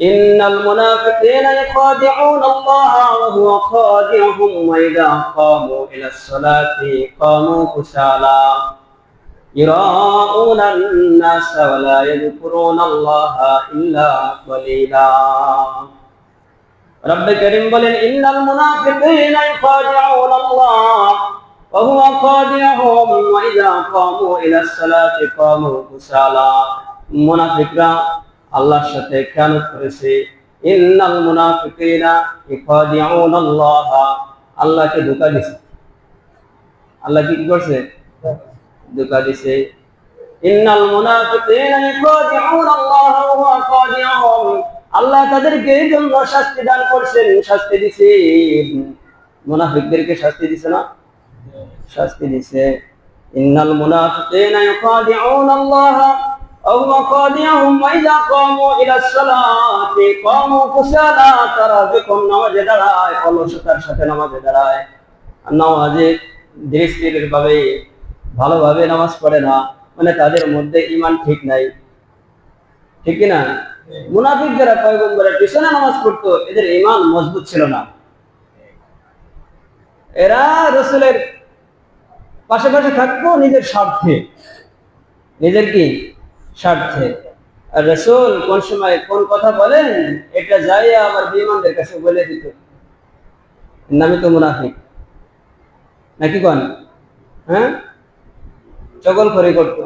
ইন্নাল মুনাফিকিনা ইখাদিউনা আল্লাহ ওয়া হুয়া খাদিউহুম ওয়া ইযা কামু ইলাস সালাতি কামু কুসালা ইরাউনা আন-নাস ওয়া লা ইয়াযকুরুনা আল্লাহ ইল্লা কালিলা। রব্বে কারীম বলেন, ইন্নাল মুনাফিকিনা ইখাদিউনা আল্লাহ ওয়া হুয়া খাদিউহুম ওয়া ইযা কামু ইলাস সালাতি কামু কুসালা। মুনাফিকরা আল্লাহর সাথে খেয়ানত করেছে। ইন্নাল মুনাফিকিনা ইখাদিউনা আল্লাহ, আল্লাহকে ধোঁকা দিছে। আল্লাহ কি করছে? ধোঁকা দিছে। ইন্নাল মুনাফিকিনা ইখাদিউনা আল্লাহ ওয়া হুয়া খাদিউহুম, আল্লাহ তাদেরকে এই জন্য শাস্তি দান করছেন, শাস্তি দিছে। মুনাফিকদেরকে শাস্তি দিছে না? শাস্তি দিছে। ইন্নাল মুনাফিকিনা ইখাদিউনা আল্লাহ ওয়া হুয়া খাদিউহুম ওয়া ইযা কামু ইলাস সালাতি কামু কুসালা, তারা যখন নামাজে দাঁড়ায় অলসতার সাথে নামাজে দাঁড়ায়, নামাজে ধীরে ভাবে ভালোভাবে নামাজ পড়ে না, মানে তাদের মধ্যে ঈমান ঠিক নাই, ঠিক কি না? মুনাফিক যারা পয়গম্বরের পিছনে নামাজ পড়তো, এদের ঈমান মজবুত ছিল না। এরা রাসূলের পাশে থাকতো নিজের স্বার্থে, নিজের কি স্বার্থে। আর রাসূল কোন সময় কোন কথা বলেন, এটা যাইয়া আবার বেঈমানদের কাছে বলে দিত, নামই তো মুনাফিক, নাকি কোন? হ্যাঁ, চগলখড়ি করতো।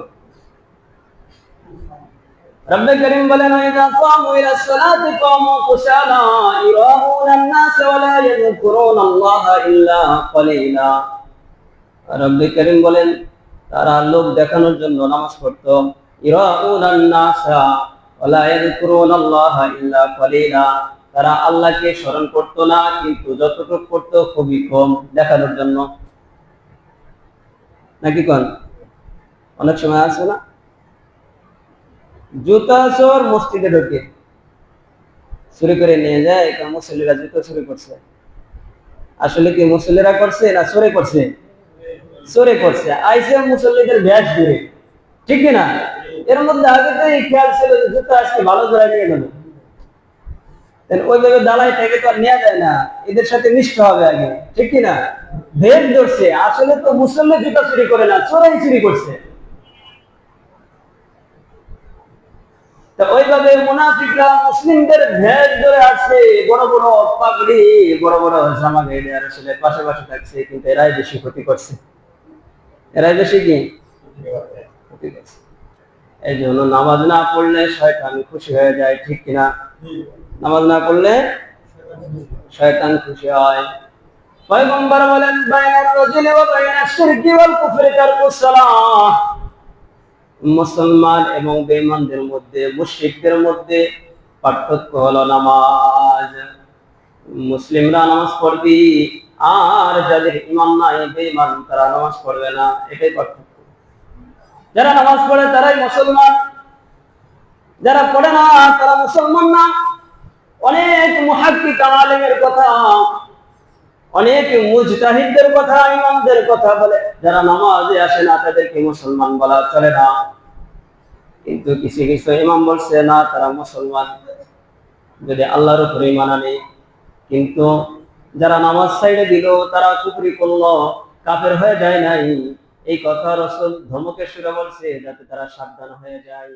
রব্বে কারীম বলেন, ইযা কামু ইলাস সালাতি কামু কুসালা ইরাউনা আন-নাস ওয়া লা ইয়াযকুরুনা আল্লাহ ইল্লা কালিলা। রব্বে কারীম বলেন, তারা লোক দেখানোর জন্য নামাজ পড়তো। ইরাউনা আন-নাস ওয়া লা ইয়াযকুরুনা আল্লাহ ইল্লা কালিলা, তারা আল্লাহকে স্মরণ করতো না, কিন্তু যতটুকু করতো খুবই কম, দেখানোর জন্য, নাকি কোন? অনেক সময় আছে না, জুতা চোর মসজিদে ঢোকে, চুরি করে নিয়ে যায়, মুসল্লিরা জুতা চুরি করছে। আসলে কি মুসল্লিরা করছে না চোরে করছে? চোরে করছে। আইসে মুসল্লিদের ভ্যাস ধরে, ঠিক কিনা? এর মধ্যে আগে তো এই খেয়াল ছিল যে জুতা আজকে ভালো জোড়ায় নিয়ে গেল, ওইভাবে দালাই থেকে তো আর নেওয়া যায় না, এদের সাথে মিশতে হবে আগে, ঠিক কিনা? ভেদ ধরছে। আসলে তো মুসল্লি জুতা চুরি করে না, চোরাই চুরি করছে। ওইভাবে মুনাফিকরা মুসলিমদের ভেদ ধরে আসছে, বড় বড় পাগড়ি, বড় বড় জামা গায়ে আর আসলে পাশাপাশি থাকছে, কিন্তু এরাই বেশি ক্ষতি করছে, এরাই বেশি কি ক্ষতি করছে। এই জন্য নামাজ না পড়লে শয়তান খুশি হয়ে যায়, ঠিক কিনা? নামাজ না পড়লে শয়তান খুশি হয়। পয়গম্বর বলেন, বাইনার রাজুলি ওয়া বাইনাশ শিরকি ওয়াল কুফরি তারকুস সালাহ, মুসলমান এবং বেঈমানদের মধ্যে, মুশরিকদের মধ্যে পার্থক্য হলো নামাজ। মুসলিমরা নামাজ পড়বি, আর যাদের ঈমান নাই বেঈমান তারা নামাজ পড়বে না, এটাই পার্থক্য। যারা নামাজ পড়ে তারাই মুসলমান, যারা পড়ে না তারা মুসলমান না। অনেক মুহাক্কিক আলেমের কথা, অনেক মুজতাহিদদের কথা, ইমামদের কথা বলে, যারা নামাজে আসে না তাদেরকে মুসলমান বলা চলে না, কিন্তু কিছু কিছু ইমাম বলছে না তারা মুসলমান, যদি আল্লাহর উপরে ঈমান আনে। কিন্তু যারা নামাজ ছাইড়ে দিল, তারা কুফরি করলো, কাফের হয়ে যায় নাই, এই কথা রাসূল ধমকের সুরে বলছে, যাতে তারা সাবধান হয়ে যায়।